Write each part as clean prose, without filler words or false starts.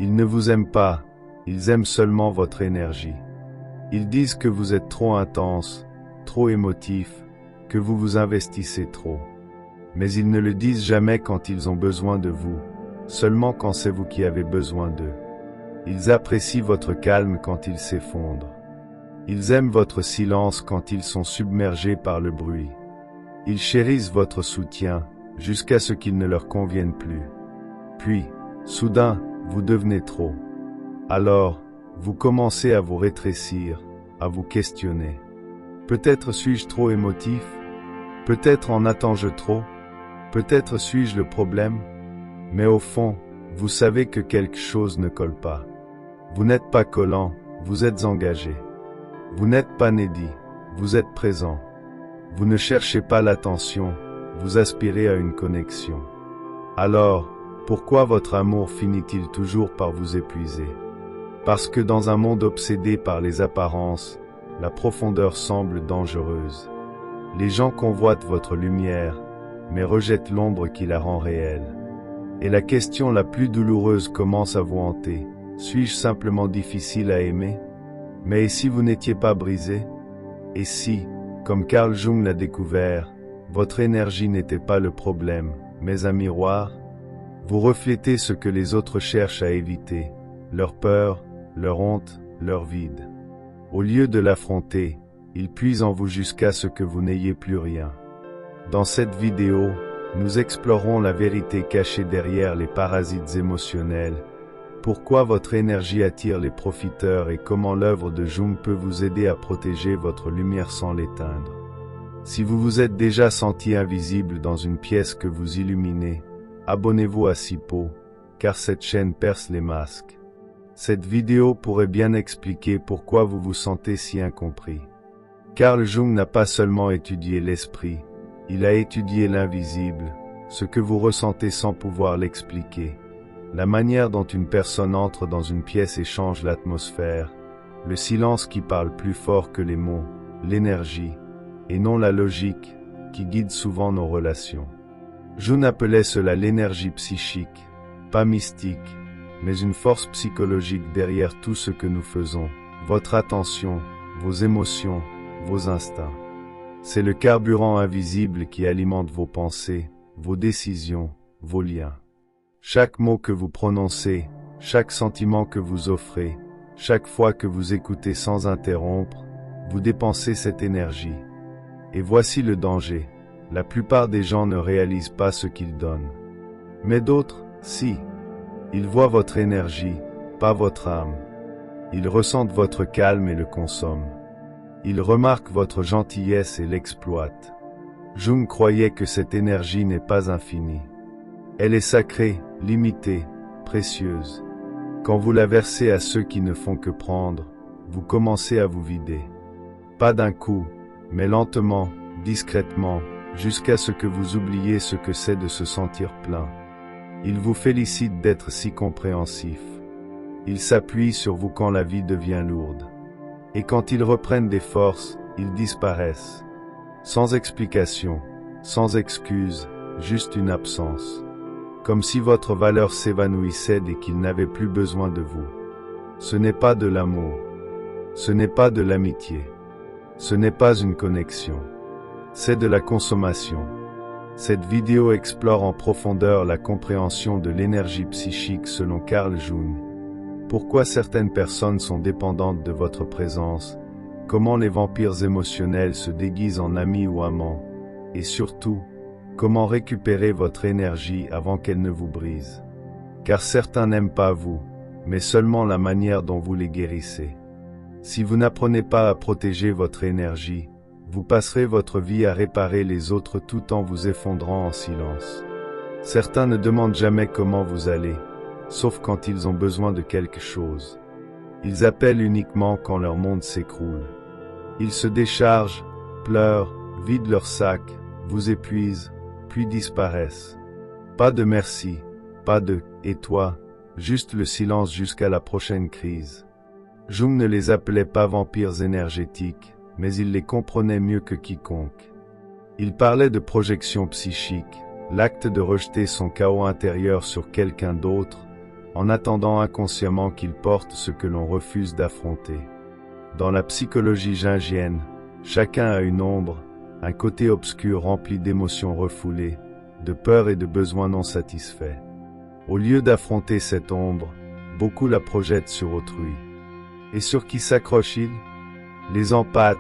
Ils ne vous aiment pas, ils aiment seulement votre énergie. Ils disent que vous êtes trop intense, trop émotif, que vous vous investissez trop. Mais ils ne le disent jamais quand ils ont besoin de vous, seulement quand c'est vous qui avez besoin d'eux. Ils apprécient votre calme quand ils s'effondrent. Ils aiment votre silence quand ils sont submergés par le bruit. Ils chérissent votre soutien, jusqu'à ce qu'il ne leur convienne plus. Puis, soudain, vous devenez trop. Alors, vous commencez à vous rétrécir, à vous questionner. Peut-être suis-je trop émotif? Peut-être en attends-je trop? Peut-être suis-je le problème? Mais au fond, vous savez que quelque chose ne colle pas. Vous n'êtes pas collant, vous êtes engagé. Vous n'êtes pas needy, vous êtes présent. Vous ne cherchez pas l'attention, vous aspirez à une connexion. Alors, pourquoi votre amour finit-il toujours par vous épuiser? Parce que dans un monde obsédé par les apparences, la profondeur semble dangereuse. Les gens convoitent votre lumière, mais rejettent l'ombre qui la rend réelle. Et la question la plus douloureuse commence à vous hanter. Suis-je simplement difficile à aimer? Mais et si vous n'étiez pas brisé? Et si, comme Carl Jung l'a découvert, votre énergie n'était pas le problème, mais un miroir? Vous reflétez ce que les autres cherchent à éviter, leur peur, leur honte, leur vide. Au lieu de l'affronter, ils puisent en vous jusqu'à ce que vous n'ayez plus rien. Dans cette vidéo, nous explorons la vérité cachée derrière les parasites émotionnels, pourquoi votre énergie attire les profiteurs et comment l'œuvre de Jung peut vous aider à protéger votre lumière sans l'éteindre. Si vous vous êtes déjà senti invisible dans une pièce que vous illuminez, abonnez-vous à Sipo, car cette chaîne perce les masques. Cette vidéo pourrait bien expliquer pourquoi vous vous sentez si incompris. Carl Jung n'a pas seulement étudié l'esprit, il a étudié l'invisible, ce que vous ressentez sans pouvoir l'expliquer. La manière dont une personne entre dans une pièce et change l'atmosphère, le silence qui parle plus fort que les mots, l'énergie, et non la logique, qui guide souvent nos relations. Jung appelait cela l'énergie psychique, pas mystique, mais une force psychologique derrière tout ce que nous faisons, votre attention, vos émotions, vos instincts. C'est le carburant invisible qui alimente vos pensées, vos décisions, vos liens. Chaque mot que vous prononcez, chaque sentiment que vous offrez, chaque fois que vous écoutez sans interrompre, vous dépensez cette énergie. Et voici le danger. La plupart des gens ne réalisent pas ce qu'ils donnent. Mais d'autres, si. Ils voient votre énergie, pas votre âme. Ils ressentent votre calme et le consomment. Ils remarquent votre gentillesse et l'exploitent. Jung croyait que cette énergie n'est pas infinie. Elle est sacrée, limitée, précieuse. Quand vous la versez à ceux qui ne font que prendre, vous commencez à vous vider. Pas d'un coup, mais lentement, discrètement, jusqu'à ce que vous oubliez ce que c'est de se sentir plein. Ils vous félicitent d'être si compréhensif. Ils s'appuient sur vous quand la vie devient lourde. Et quand ils reprennent des forces, ils disparaissent. Sans explication, sans excuse, juste une absence. Comme si votre valeur s'évanouissait et qu'ils n'avaient plus besoin de vous. Ce n'est pas de l'amour. Ce n'est pas de l'amitié. Ce n'est pas une connexion. C'est de la consommation. Cette vidéo explore en profondeur la compréhension de l'énergie psychique selon Carl Jung. Pourquoi certaines personnes sont dépendantes de votre présence, comment les vampires émotionnels se déguisent en amis ou amants, et surtout, comment récupérer votre énergie avant qu'elle ne vous brise. Car certains n'aiment pas vous, mais seulement la manière dont vous les guérissez. Si vous n'apprenez pas à protéger votre énergie, vous passerez votre vie à réparer les autres tout en vous effondrant en silence. Certains ne demandent jamais comment vous allez, sauf quand ils ont besoin de quelque chose. Ils appellent uniquement quand leur monde s'écroule. Ils se déchargent, pleurent, vident leur sac, vous épuisent, puis disparaissent. Pas de merci, pas de « et toi », juste le silence jusqu'à la prochaine crise. Jung ne les appelait pas vampires énergétiques, mais il les comprenait mieux que quiconque. Il parlait de projection psychique, l'acte de rejeter son chaos intérieur sur quelqu'un d'autre, en attendant inconsciemment qu'ils portent ce que l'on refuse d'affronter. Dans la psychologie jungienne, chacun a une ombre, un côté obscur rempli d'émotions refoulées, de peurs et de besoins non satisfaits. Au lieu d'affronter cette ombre, beaucoup la projettent sur autrui. Et sur qui s'accrochent-ils? Les empathes,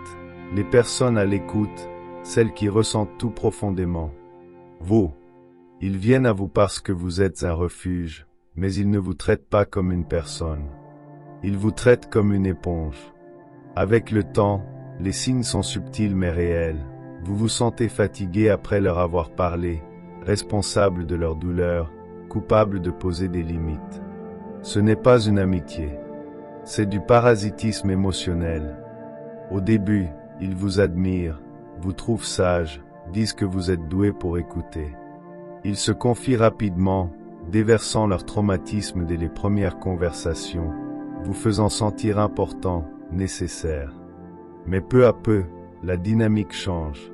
les personnes à l'écoute, celles qui ressentent tout profondément. Vous. Ils viennent à vous parce que vous êtes un refuge, mais ils ne vous traitent pas comme une personne. Ils vous traitent comme une éponge. Avec le temps, les signes sont subtils mais réels. Vous vous sentez fatigué après leur avoir parlé, responsable de leur douleur, coupable de poser des limites. Ce n'est pas une amitié. C'est du parasitisme émotionnel. Au début, ils vous admirent, vous trouvent sage, disent que vous êtes doué pour écouter. Ils se confient rapidement, déversant leur traumatisme dès les premières conversations, vous faisant sentir important, nécessaire. Mais peu à peu, la dynamique change.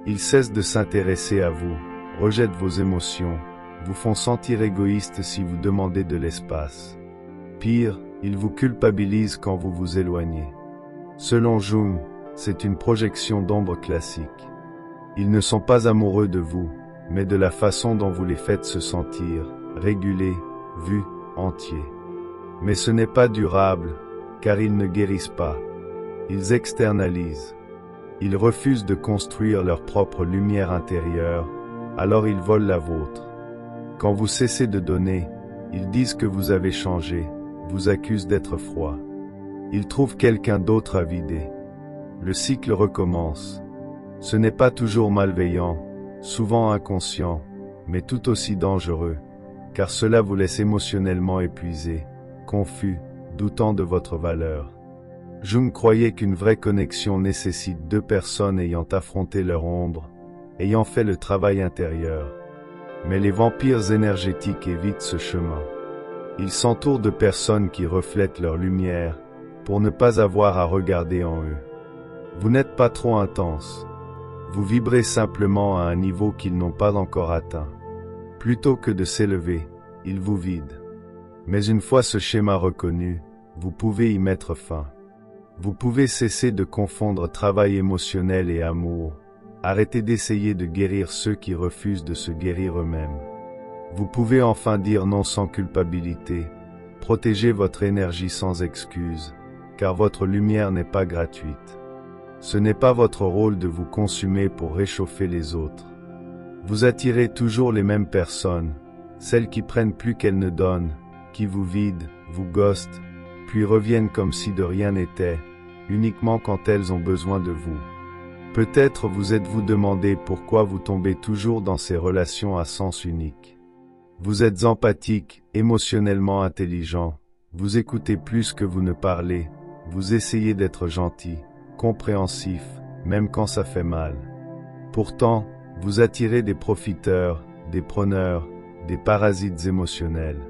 Ils cessent de s'intéresser à vous, rejettent vos émotions, vous font sentir égoïste si vous demandez de l'espace. Pire, ils vous culpabilisent quand vous vous éloignez. Selon Jung, c'est une projection d'ombre classique. Ils ne sont pas amoureux de vous, mais de la façon dont vous les faites se sentir, régulés, vus, entiers. Mais ce n'est pas durable, car ils ne guérissent pas. Ils externalisent. Ils refusent de construire leur propre lumière intérieure, alors ils volent la vôtre. Quand vous cessez de donner, ils disent que vous avez changé, vous accusent d'être froid. Ils trouvent quelqu'un d'autre à vider. Le cycle recommence. Ce n'est pas toujours malveillant, souvent inconscient, mais tout aussi dangereux, car cela vous laisse émotionnellement épuisé, confus, doutant de votre valeur. Jung croyait qu'une vraie connexion nécessite deux personnes ayant affronté leur ombre, ayant fait le travail intérieur. Mais les vampires énergétiques évitent ce chemin. Ils s'entourent de personnes qui reflètent leur lumière, pour ne pas avoir à regarder en eux. Vous n'êtes pas trop intense. Vous vibrez simplement à un niveau qu'ils n'ont pas encore atteint. Plutôt que de s'élever, ils vous vident. Mais une fois ce schéma reconnu, vous pouvez y mettre fin. Vous pouvez cesser de confondre travail émotionnel et amour. Arrêtez d'essayer de guérir ceux qui refusent de se guérir eux-mêmes. Vous pouvez enfin dire non sans culpabilité. Protégez votre énergie sans excuse, car votre lumière n'est pas gratuite. Ce n'est pas votre rôle de vous consumer pour réchauffer les autres. Vous attirez toujours les mêmes personnes, celles qui prennent plus qu'elles ne donnent, qui vous vident, vous ghostent, puis reviennent comme si de rien n'était, uniquement quand elles ont besoin de vous. Peut-être vous êtes-vous demandé pourquoi vous tombez toujours dans ces relations à sens unique. Vous êtes empathique, émotionnellement intelligent, vous écoutez plus que vous ne parlez, vous essayez d'être gentil, compréhensif, même quand ça fait mal. Pourtant, vous attirez des profiteurs, des preneurs, des parasites émotionnels.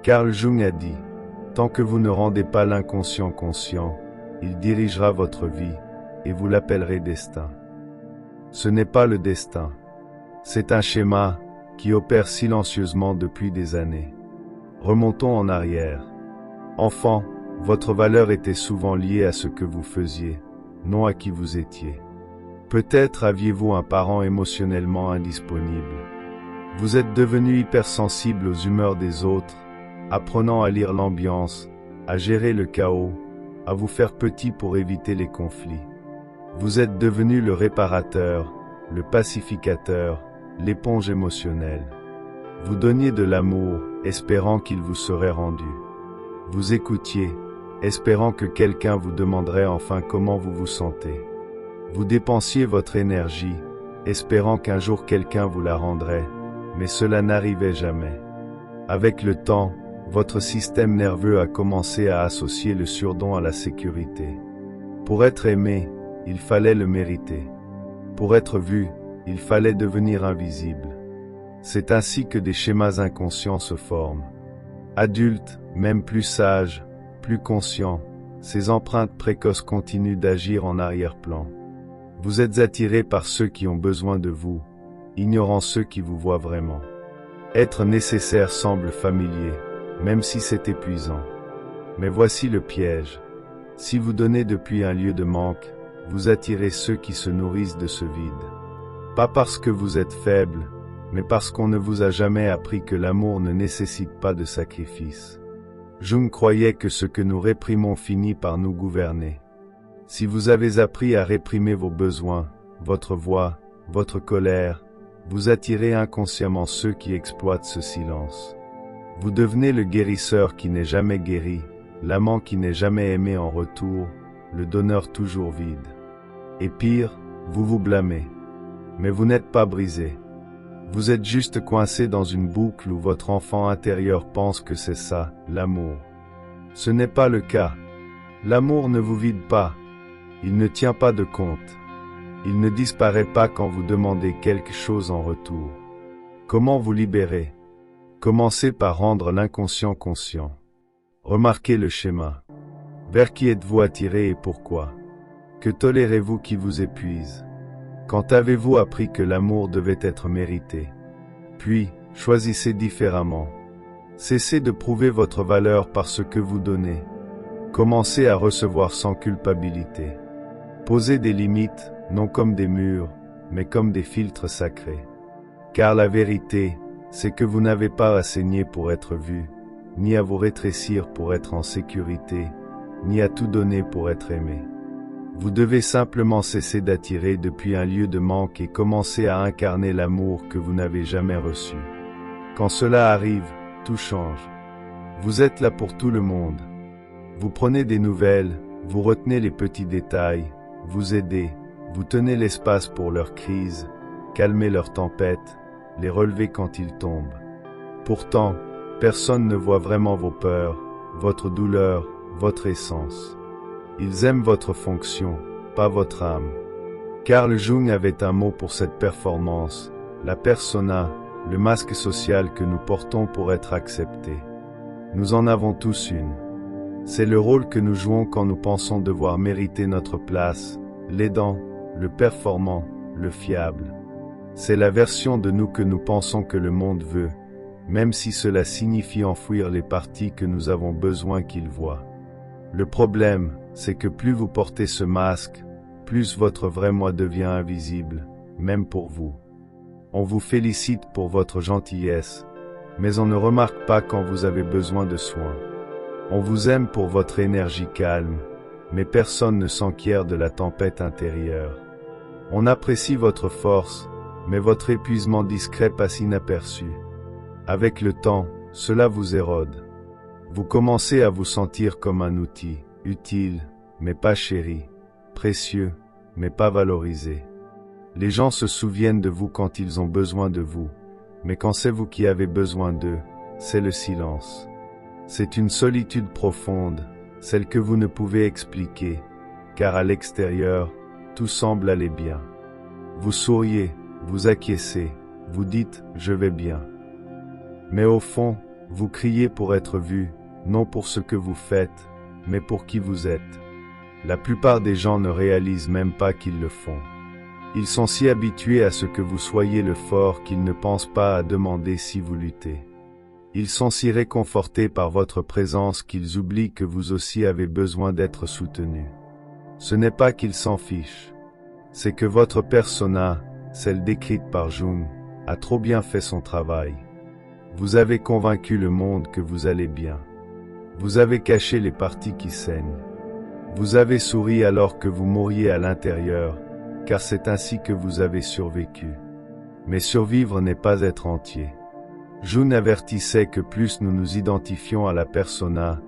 Carl Jung a dit, tant que vous ne rendez pas l'inconscient conscient, il dirigera votre vie, et vous l'appellerez destin. Ce n'est pas le destin. C'est un schéma qui opère silencieusement depuis des années. Remontons en arrière. Enfant, votre valeur était souvent liée à ce que vous faisiez, non à qui vous étiez. Peut-être aviez-vous un parent émotionnellement indisponible. Vous êtes devenu hypersensible aux humeurs des autres, apprenant à lire l'ambiance, à gérer le chaos, à vous faire petit pour éviter les conflits. Vous êtes devenu le réparateur, le pacificateur, l'éponge émotionnelle. Vous donniez de l'amour, espérant qu'il vous serait rendu. Vous écoutiez, espérant que quelqu'un vous demanderait enfin comment vous vous sentez. Vous dépensiez votre énergie, espérant qu'un jour quelqu'un vous la rendrait, mais cela n'arrivait jamais. Avec le temps, votre système nerveux a commencé à associer le surdon à la sécurité. Pour être aimé, il fallait le mériter. Pour être vu, il fallait devenir invisible. C'est ainsi que des schémas inconscients se forment. Adultes, même plus sages, plus conscients, ces empreintes précoces continuent d'agir en arrière-plan. Vous êtes attiré par ceux qui ont besoin de vous, ignorant ceux qui vous voient vraiment. Être nécessaire semble familier, même si c'est épuisant. Mais voici le piège. Si vous donnez depuis un lieu de manque, vous attirez ceux qui se nourrissent de ce vide. Pas parce que vous êtes faible, mais parce qu'on ne vous a jamais appris que l'amour ne nécessite pas de sacrifice. Jung croyait que ce que nous réprimons finit par nous gouverner. Si vous avez appris à réprimer vos besoins, votre voix, votre colère, vous attirez inconsciemment ceux qui exploitent ce silence. Vous devenez le guérisseur qui n'est jamais guéri, l'amant qui n'est jamais aimé en retour, le donneur toujours vide. Et pire, vous vous blâmez. Mais vous n'êtes pas brisé. Vous êtes juste coincé dans une boucle où votre enfant intérieur pense que c'est ça, l'amour. Ce n'est pas le cas. L'amour ne vous vide pas. Il ne tient pas de compte. Il ne disparaît pas quand vous demandez quelque chose en retour. Comment vous libérer? Commencez par rendre l'inconscient conscient. Remarquez le schéma. Vers qui êtes-vous attiré et pourquoi? Que tolérez-vous qui vous épuise? Quand avez-vous appris que l'amour devait être mérité? Puis, choisissez différemment. Cessez de prouver votre valeur par ce que vous donnez. Commencez à recevoir sans culpabilité. Posez des limites, non comme des murs, mais comme des filtres sacrés. Car la vérité, c'est que vous n'avez pas à saigner pour être vu, ni à vous rétrécir pour être en sécurité, ni à tout donner pour être aimé. Vous devez simplement cesser d'attirer depuis un lieu de manque et commencer à incarner l'amour que vous n'avez jamais reçu. Quand cela arrive, tout change. Vous êtes là pour tout le monde. Vous prenez des nouvelles, vous retenez les petits détails, vous aidez, vous tenez l'espace pour leurs crises, calmez leurs tempêtes, les relevez quand ils tombent. Pourtant, personne ne voit vraiment vos peurs, votre douleur, votre essence. Ils aiment votre fonction, pas votre âme. Carl Jung avait un mot pour cette performance, la persona, le masque social que nous portons pour être acceptés. Nous en avons tous une. C'est le rôle que nous jouons quand nous pensons devoir mériter notre place, l'aidant, le performant, le fiable. C'est la version de nous que nous pensons que le monde veut, même si cela signifie enfouir les parties que nous avons besoin qu'il voie. Le problème, c'est que plus vous portez ce masque, plus votre vrai moi devient invisible, même pour vous. On vous félicite pour votre gentillesse, mais on ne remarque pas quand vous avez besoin de soins. On vous aime pour votre énergie calme, mais personne ne s'enquiert de la tempête intérieure. On apprécie votre force, mais votre épuisement discret passe inaperçu. Avec le temps, cela vous érode. Vous commencez à vous sentir comme un outil, utile, mais pas chéri, précieux, mais pas valorisé. Les gens se souviennent de vous quand ils ont besoin de vous, mais quand c'est vous qui avez besoin d'eux, c'est le silence. C'est une solitude profonde, celle que vous ne pouvez expliquer, car à l'extérieur, tout semble aller bien. Vous souriez, vous acquiescez, vous dites « je vais bien ». Mais au fond, vous criez pour être vu, non pour ce que vous faites, mais pour qui vous êtes. La plupart des gens ne réalisent même pas qu'ils le font. Ils sont si habitués à ce que vous soyez le fort qu'ils ne pensent pas à demander si vous luttez. Ils sont si réconfortés par votre présence qu'ils oublient que vous aussi avez besoin d'être soutenus. Ce n'est pas qu'ils s'en fichent. C'est que votre persona, celle décrite par Jung, a trop bien fait son travail. Vous avez convaincu le monde que vous allez bien. Vous avez caché les parties qui saignent. Vous avez souri alors que vous mouriez à l'intérieur, car c'est ainsi que vous avez survécu. Mais survivre n'est pas être entier. Jung avertissait que plus nous nous identifions à la persona,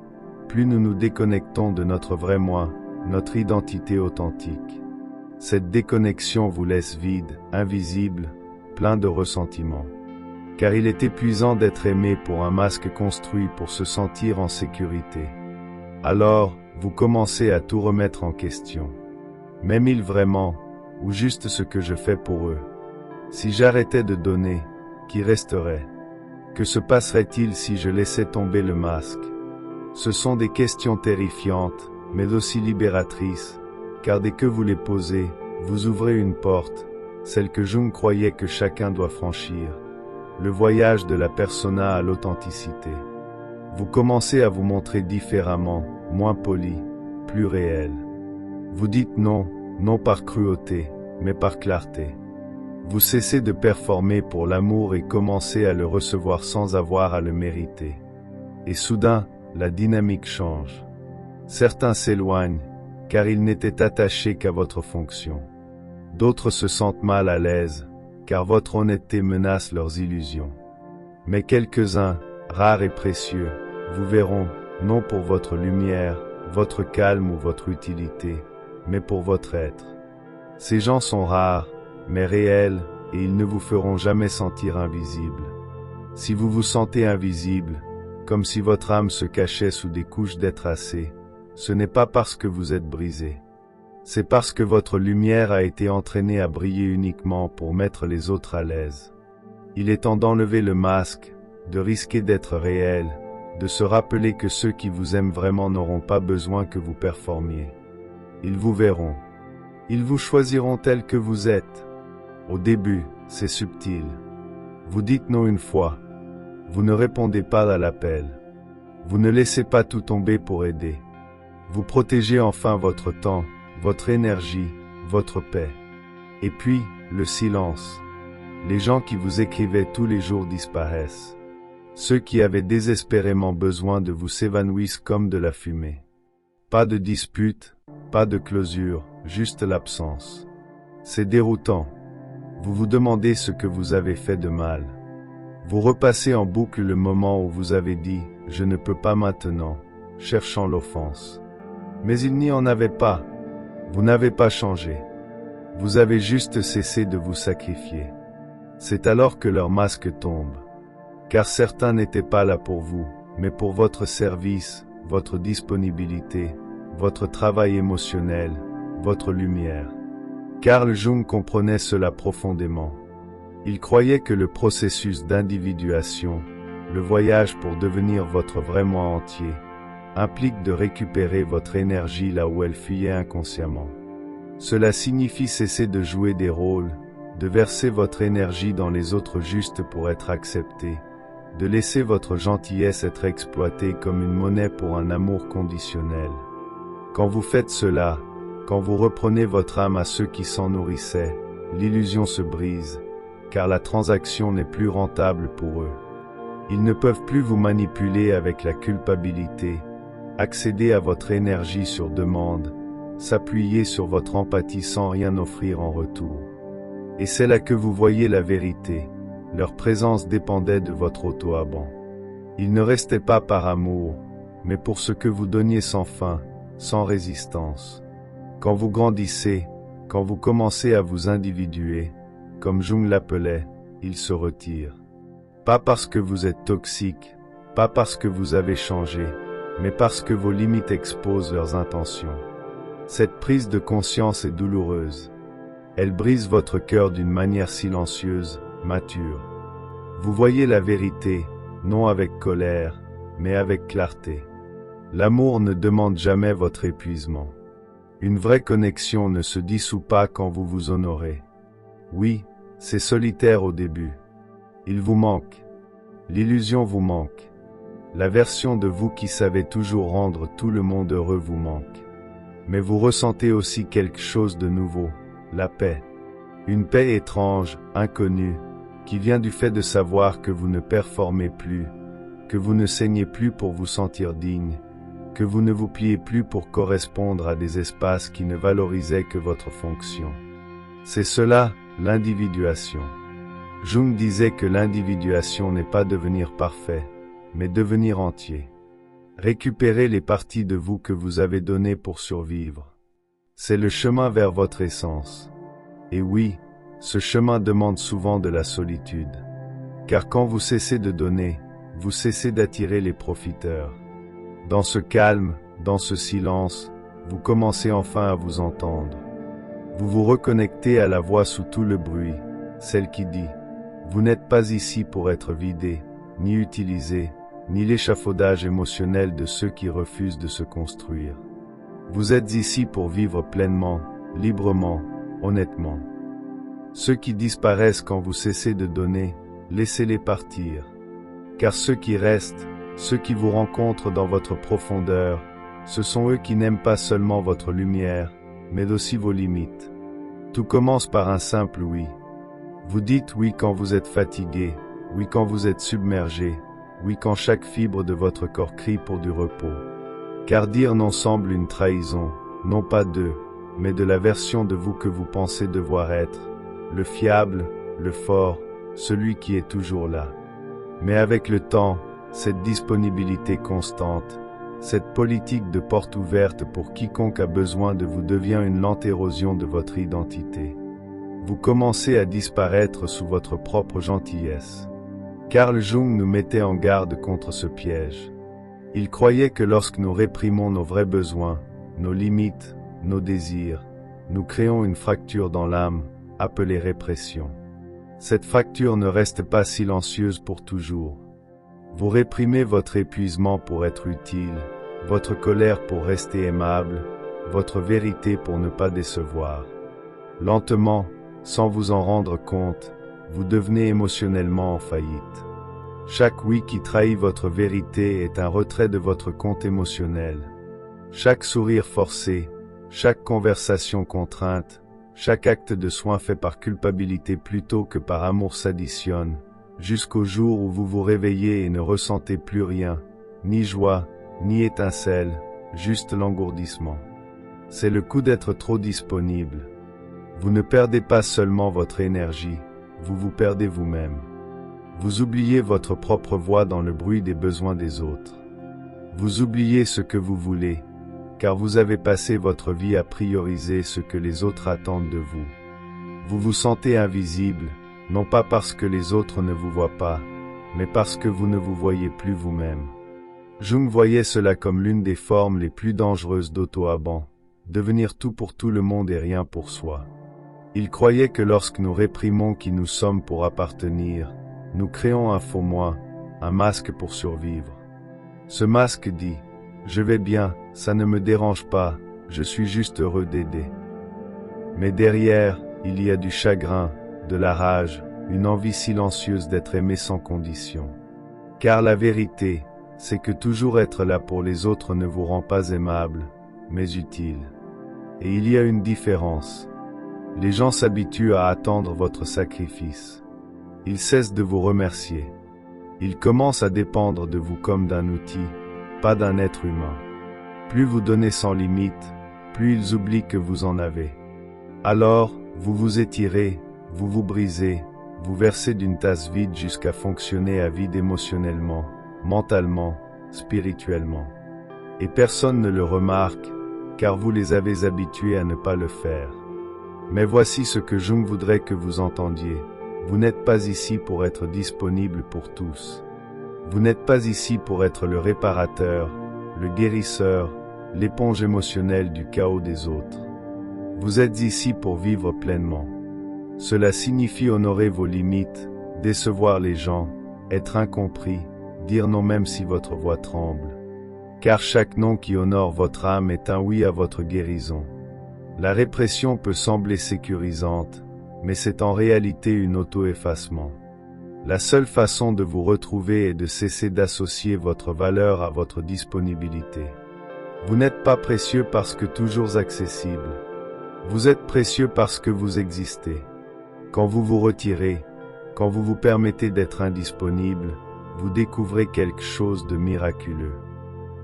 plus nous nous déconnectons de notre vrai moi, notre identité authentique. Cette déconnexion vous laisse vide, invisible, plein de ressentiment. Car il est épuisant d'être aimé pour un masque construit pour se sentir en sécurité. Alors, vous commencez à tout remettre en question. M'aiment-ils vraiment, ou juste ce que je fais pour eux? Si j'arrêtais de donner, qui resterait? Que se passerait-il si je laissais tomber le masque? Ce sont des questions terrifiantes, mais aussi libératrices, car dès que vous les posez, vous ouvrez une porte, celle que Jung croyait que chacun doit franchir, le voyage de la persona à l'authenticité. Vous commencez à vous montrer différemment, moins poli, plus réel. Vous dites non, non par cruauté, mais par clarté. Vous cessez de performer pour l'amour et commencez à le recevoir sans avoir à le mériter. Et soudain, la dynamique change. Certains s'éloignent, car ils n'étaient attachés qu'à votre fonction. D'autres se sentent mal à l'aise, car votre honnêteté menace leurs illusions. Mais quelques-uns, rares et précieux, vous verront, non pour votre lumière, votre calme ou votre utilité, mais pour votre être. Ces gens sont rares, mais réels, et ils ne vous feront jamais sentir invisible. Si vous vous sentez invisible, comme si votre âme se cachait sous des couches d'étracé, ce n'est pas parce que vous êtes brisé. C'est parce que votre lumière a été entraînée à briller uniquement pour mettre les autres à l'aise. Il est temps d'enlever le masque, de risquer d'être réel, de se rappeler que ceux qui vous aiment vraiment n'auront pas besoin que vous performiez. Ils vous verront. Ils vous choisiront tel que vous êtes. Au début, c'est subtil. Vous dites non une fois. Vous ne répondez pas à l'appel. Vous ne laissez pas tout tomber pour aider. Vous protégez enfin votre temps, votre énergie, votre paix. Et puis, le silence. Les gens qui vous écrivaient tous les jours disparaissent. Ceux qui avaient désespérément besoin de vous s'évanouissent comme de la fumée. Pas de dispute, pas de closure, juste l'absence. C'est déroutant. Vous vous demandez ce que vous avez fait de mal. Vous repassez en boucle le moment où vous avez dit « je ne peux pas maintenant », cherchant l'offense. Mais il n'y en avait pas. Vous n'avez pas changé. Vous avez juste cessé de vous sacrifier. C'est alors que leur masque tombe. Car certains n'étaient pas là pour vous, mais pour votre service, votre disponibilité, votre travail émotionnel, votre lumière. Carl Jung comprenait cela profondément. Il croyait que le processus d'individuation, le voyage pour devenir votre vrai moi entier, implique de récupérer votre énergie là où elle fuyait inconsciemment. Cela signifie cesser de jouer des rôles, de verser votre énergie dans les autres juste pour être accepté, de laisser votre gentillesse être exploitée comme une monnaie pour un amour conditionnel. Quand vous faites cela, quand vous reprenez votre âme à ceux qui s'en nourrissaient, l'illusion se brise, car la transaction n'est plus rentable pour eux. Ils ne peuvent plus vous manipuler avec la culpabilité, accéder à votre énergie sur demande, s'appuyer sur votre empathie sans rien offrir en retour. Et c'est là que vous voyez la vérité. Leur présence dépendait de votre auto-abandon. Ils ne restaient pas par amour, mais pour ce que vous donniez sans fin, sans résistance. Quand vous grandissez, quand vous commencez à vous individuer, comme Jung l'appelait, ils se retirent. Pas parce que vous êtes toxique, pas parce que vous avez changé, mais parce que vos limites exposent leurs intentions. Cette prise de conscience est douloureuse. Elle brise votre cœur d'une manière silencieuse, mature. Vous voyez la vérité, non avec colère, mais avec clarté. L'amour ne demande jamais votre épuisement. Une vraie connexion ne se dissout pas quand vous vous honorez. Oui, c'est solitaire au début. Il vous manque. L'illusion vous manque. La version de vous qui savait toujours rendre tout le monde heureux vous manque. Mais vous ressentez aussi quelque chose de nouveau, la paix. Une paix étrange, inconnue, qui vient du fait de savoir que vous ne performez plus, que vous ne saignez plus pour vous sentir digne, que vous ne vous pliez plus pour correspondre à des espaces qui ne valorisaient que votre fonction. C'est cela, l'individuation. Jung disait que l'individuation n'est pas devenir parfait, mais devenir entier. Récupérer les parties de vous que vous avez données pour survivre. C'est le chemin vers votre essence. Et oui, ce chemin demande souvent de la solitude. Car quand vous cessez de donner, vous cessez d'attirer les profiteurs. Dans ce calme, dans ce silence, vous commencez enfin à vous entendre. Vous vous reconnectez à la voix sous tout le bruit, celle qui dit « Vous n'êtes pas ici pour être vidé, ni utilisé, ni l'échafaudage émotionnel de ceux qui refusent de se construire. Vous êtes ici pour vivre pleinement, librement, honnêtement. Ceux qui disparaissent quand vous cessez de donner, laissez-les partir. Car ceux qui restent, Ceux qui vous rencontrent dans votre profondeur, ce sont eux qui n'aiment pas seulement votre lumière, mais aussi vos limites. Tout commence par un simple oui. Vous dites oui quand vous êtes fatigué, oui quand vous êtes submergé, oui quand chaque fibre de votre corps crie pour du repos. Car dire non semble une trahison, non pas d'eux, mais de la version de vous que vous pensez devoir être, le fiable, le fort, celui qui est toujours là. Mais avec le temps, cette disponibilité constante, cette politique de porte ouverte pour quiconque a besoin de vous devient une lente érosion de votre identité. Vous commencez à disparaître sous votre propre gentillesse. Carl Jung nous mettait en garde contre ce piège. Il croyait que lorsque nous réprimons nos vrais besoins, nos limites, nos désirs, nous créons une fracture dans l'âme, appelée répression. Cette fracture ne reste pas silencieuse pour toujours. Vous réprimez votre épuisement pour être utile, votre colère pour rester aimable, votre vérité pour ne pas décevoir. Lentement, sans vous en rendre compte, vous devenez émotionnellement en faillite. Chaque oui qui trahit votre vérité est un retrait de votre compte émotionnel. Chaque sourire forcé, chaque conversation contrainte, chaque acte de soin fait par culpabilité plutôt que par amour s'additionne, jusqu'au jour où vous vous réveillez et ne ressentez plus rien, ni joie, ni étincelle, juste l'engourdissement. C'est le coup d'être trop disponible. Vous ne perdez pas seulement votre énergie, vous vous perdez vous-même. Vous oubliez votre propre voix dans le bruit des besoins des autres. Vous oubliez ce que vous voulez, car vous avez passé votre vie à prioriser ce que les autres attendent de vous. Vous vous sentez invisible, non pas parce que les autres ne vous voient pas, mais parce que vous ne vous voyez plus vous-même. Jung voyait cela comme l'une des formes les plus dangereuses d'auto-abandon, devenir tout pour tout le monde et rien pour soi. Il croyait que lorsque nous réprimons qui nous sommes pour appartenir, nous créons un faux moi, un masque pour survivre. Ce masque dit « Je vais bien, ça ne me dérange pas, je suis juste heureux d'aider ». Mais derrière, il y a du chagrin, de la rage, une envie silencieuse d'être aimé sans condition. Car la vérité, c'est que toujours être là pour les autres ne vous rend pas aimable, mais utile. Et il y a une différence. Les gens s'habituent à attendre votre sacrifice. Ils cessent de vous remercier. Ils commencent à dépendre de vous comme d'un outil, pas d'un être humain. Plus vous donnez sans limite, plus ils oublient que vous en avez. Alors, vous vous étirez, vous vous brisez, vous versez d'une tasse vide jusqu'à fonctionner à vide émotionnellement, mentalement, spirituellement. Et personne ne le remarque, car vous les avez habitués à ne pas le faire. Mais voici ce que Jung voudrait que vous entendiez. Vous n'êtes pas ici pour être disponible pour tous. Vous n'êtes pas ici pour être le réparateur, le guérisseur, l'éponge émotionnelle du chaos des autres. Vous êtes ici pour vivre pleinement. Cela signifie honorer vos limites, décevoir les gens, être incompris, dire non même si votre voix tremble. Car chaque non qui honore votre âme est un oui à votre guérison. La répression peut sembler sécurisante, mais c'est en réalité une auto-effacement. La seule façon de vous retrouver est de cesser d'associer votre valeur à votre disponibilité. Vous n'êtes pas précieux parce que toujours accessible. Vous êtes précieux parce que vous existez. Quand vous vous retirez, quand vous vous permettez d'être indisponible, vous découvrez quelque chose de miraculeux.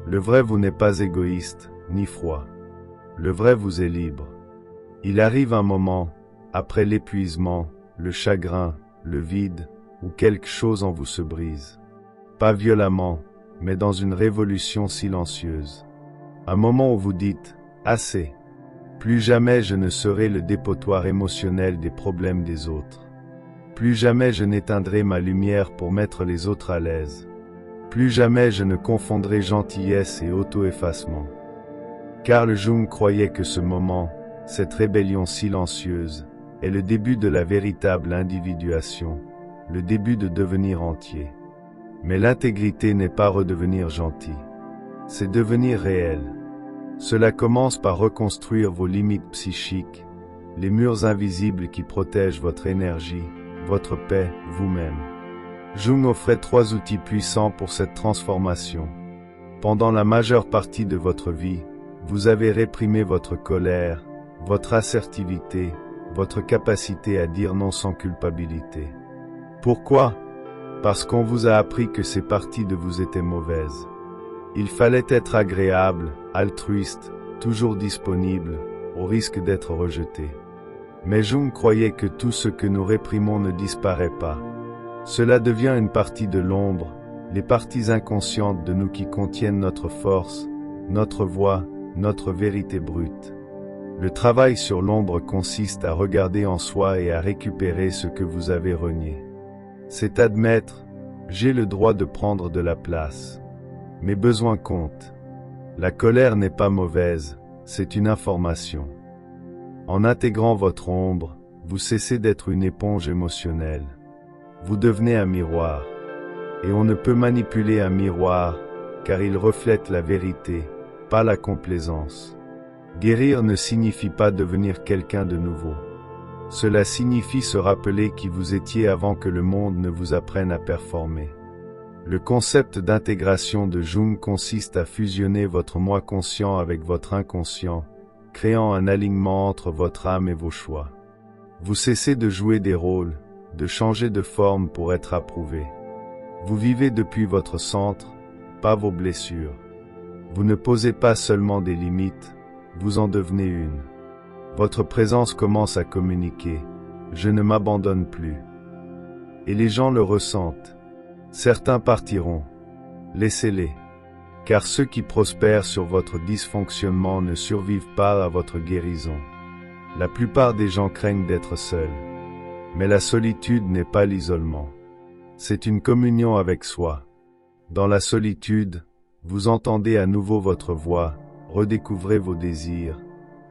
Le vrai vous n'est pas égoïste, ni froid. Le vrai vous est libre. Il arrive un moment, après l'épuisement, le chagrin, le vide, où quelque chose en vous se brise. Pas violemment, mais dans une révolution silencieuse. Un moment où vous dites « Assez ». Plus jamais je ne serai le dépotoir émotionnel des problèmes des autres. Plus jamais je n'éteindrai ma lumière pour mettre les autres à l'aise. Plus jamais je ne confondrai gentillesse et auto-effacement. Carl Jung croyait que ce moment, cette rébellion silencieuse, est le début de la véritable individuation, le début de devenir entier. Mais l'intégrité n'est pas redevenir gentil. C'est devenir réel. Cela commence par reconstruire vos limites psychiques, les murs invisibles qui protègent votre énergie, votre paix, vous-même. Jung offrait 3 outils puissants pour cette transformation. Pendant la majeure partie de votre vie, vous avez réprimé votre colère, votre assertivité, votre capacité à dire non sans culpabilité. Pourquoi? Parce qu'on vous a appris que ces parties de vous étaient mauvaises. Il fallait être agréable, altruiste, toujours disponible, au risque d'être rejeté. Mais Jung croyait que tout ce que nous réprimons ne disparaît pas. Cela devient une partie de l'ombre, les parties inconscientes de nous qui contiennent notre force, notre voix, notre vérité brute. Le travail sur l'ombre consiste à regarder en soi et à récupérer ce que vous avez renié. C'est admettre, j'ai le droit de prendre de la place. Mes besoins comptent. La colère n'est pas mauvaise, c'est une information. En intégrant votre ombre, vous cessez d'être une éponge émotionnelle. Vous devenez un miroir. Et on ne peut manipuler un miroir, car il reflète la vérité, pas la complaisance. Guérir ne signifie pas devenir quelqu'un de nouveau. Cela signifie se rappeler qui vous étiez avant que le monde ne vous apprenne à performer. Le concept d'intégration de Jung consiste à fusionner votre moi conscient avec votre inconscient, créant un alignement entre votre âme et vos choix. Vous cessez de jouer des rôles, de changer de forme pour être approuvé. Vous vivez depuis votre centre, pas vos blessures. Vous ne posez pas seulement des limites, vous en devenez une. Votre présence commence à communiquer, je ne m'abandonne plus. Et les gens le ressentent. Certains partiront. Laissez-les. Car ceux qui prospèrent sur votre dysfonctionnement ne survivent pas à votre guérison. La plupart des gens craignent d'être seuls. Mais la solitude n'est pas l'isolement. C'est une communion avec soi. Dans la solitude, vous entendez à nouveau votre voix, redécouvrez vos désirs,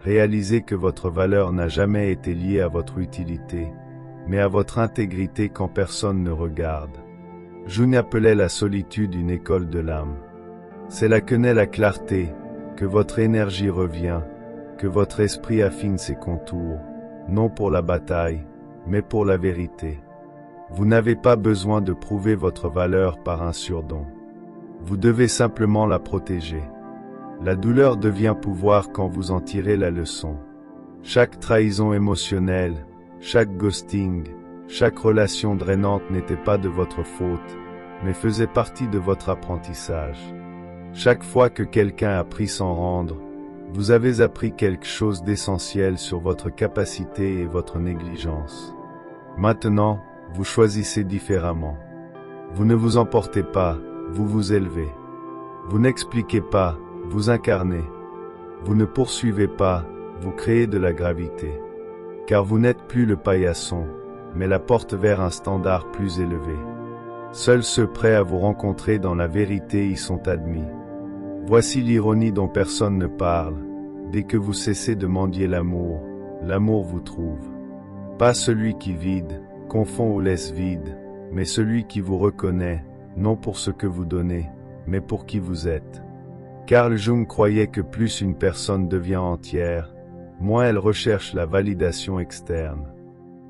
réalisez que votre valeur n'a jamais été liée à votre utilité, mais à votre intégrité quand personne ne regarde. Jung appelait la solitude une école de l'âme. C'est là que naît la clarté, que votre énergie revient, que votre esprit affine ses contours, non pour la bataille, mais pour la vérité. Vous n'avez pas besoin de prouver votre valeur par un surdon. Vous devez simplement la protéger. La douleur devient pouvoir quand vous en tirez la leçon. Chaque trahison émotionnelle, chaque ghosting, chaque relation drainante n'était pas de votre faute, mais faisait partie de votre apprentissage. Chaque fois que quelqu'un a pris s'en rendre, vous avez appris quelque chose d'essentiel sur votre capacité et votre négligence. Maintenant, vous choisissez différemment. Vous ne vous emportez pas, vous vous élevez. Vous n'expliquez pas, vous incarnez. Vous ne poursuivez pas, vous créez de la gravité. Car vous n'êtes plus le paillasson, mais la porte vers un standard plus élevé. Seuls ceux prêts à vous rencontrer dans la vérité y sont admis. Voici l'ironie dont personne ne parle. Dès que vous cessez de mendier l'amour, l'amour vous trouve. Pas celui qui vide, confond ou laisse vide, mais celui qui vous reconnaît, non pour ce que vous donnez, mais pour qui vous êtes. Carl Jung croyait que plus une personne devient entière, moins elle recherche la validation externe.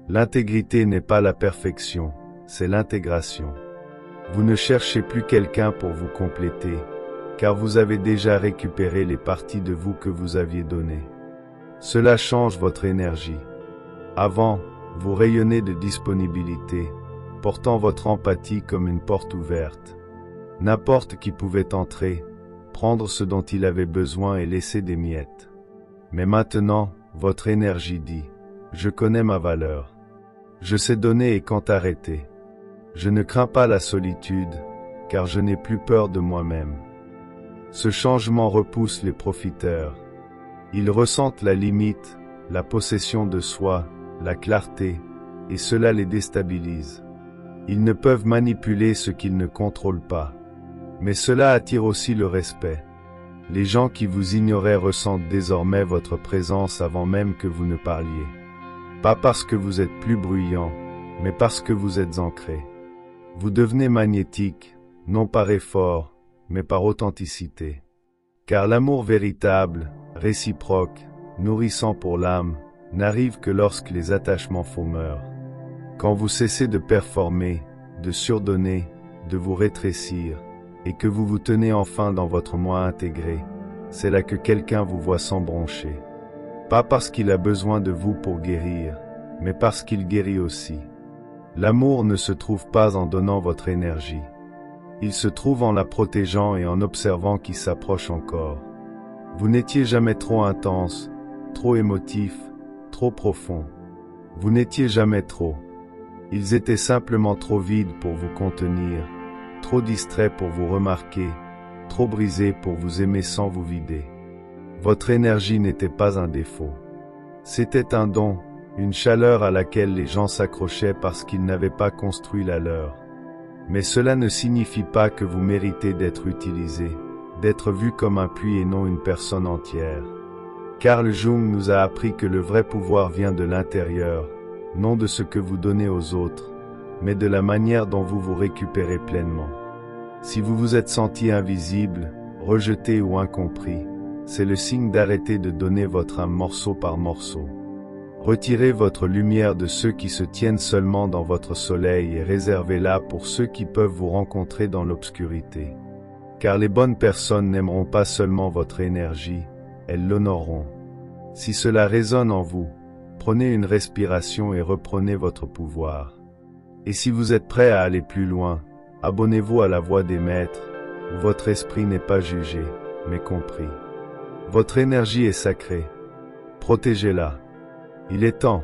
L'intégrité n'est pas la perfection, c'est l'intégration. Vous ne cherchez plus quelqu'un pour vous compléter, car vous avez déjà récupéré les parties de vous que vous aviez données. Cela change votre énergie. Avant, vous rayonnez de disponibilité, portant votre empathie comme une porte ouverte. N'importe qui pouvait entrer, prendre ce dont il avait besoin et laisser des miettes. Mais maintenant, votre énergie dit, je connais ma valeur. Je sais donner et quand arrêter. Je ne crains pas la solitude, car je n'ai plus peur de moi-même. Ce changement repousse les profiteurs. Ils ressentent la limite, la possession de soi, la clarté, et cela les déstabilise. Ils ne peuvent manipuler ce qu'ils ne contrôlent pas. Mais cela attire aussi le respect. Les gens qui vous ignoraient ressentent désormais votre présence avant même que vous ne parliez. Pas parce que vous êtes plus bruyant, mais parce que vous êtes ancré. Vous devenez magnétique, non par effort, mais par authenticité. Car l'amour véritable, réciproque, nourrissant pour l'âme, n'arrive que lorsque les attachements faux meurent. Quand vous cessez de performer, de surdonner, de vous rétrécir, et que vous vous tenez enfin dans votre moi intégré, c'est là que quelqu'un vous voit s'embroncher. Pas parce qu'il a besoin de vous pour guérir, mais parce qu'il guérit aussi. L'amour ne se trouve pas en donnant votre énergie. Il se trouve en la protégeant et en observant qui s'approche encore. Vous n'étiez jamais trop intense, trop émotif, trop profond. Vous n'étiez jamais trop. Ils étaient simplement trop vides pour vous contenir, trop distraits pour vous remarquer, trop brisés pour vous aimer sans vous vider. Votre énergie n'était pas un défaut. C'était un don, une chaleur à laquelle les gens s'accrochaient parce qu'ils n'avaient pas construit la leur. Mais cela ne signifie pas que vous méritez d'être utilisé, d'être vu comme un puits et non une personne entière. Carl Jung nous a appris que le vrai pouvoir vient de l'intérieur, non de ce que vous donnez aux autres, mais de la manière dont vous vous récupérez pleinement. Si vous vous êtes senti invisible, rejeté ou incompris, c'est le signe d'arrêter de donner votre âme morceau par morceau. Retirez votre lumière de ceux qui se tiennent seulement dans votre soleil et réservez-la pour ceux qui peuvent vous rencontrer dans l'obscurité. Car les bonnes personnes n'aimeront pas seulement votre énergie, elles l'honoreront. Si cela résonne en vous, prenez une respiration et reprenez votre pouvoir. Et si vous êtes prêt à aller plus loin, abonnez-vous à la Voix des Maîtres, où votre esprit n'est pas jugé, mais compris. Votre énergie est sacrée. Protégez-la. Il est temps.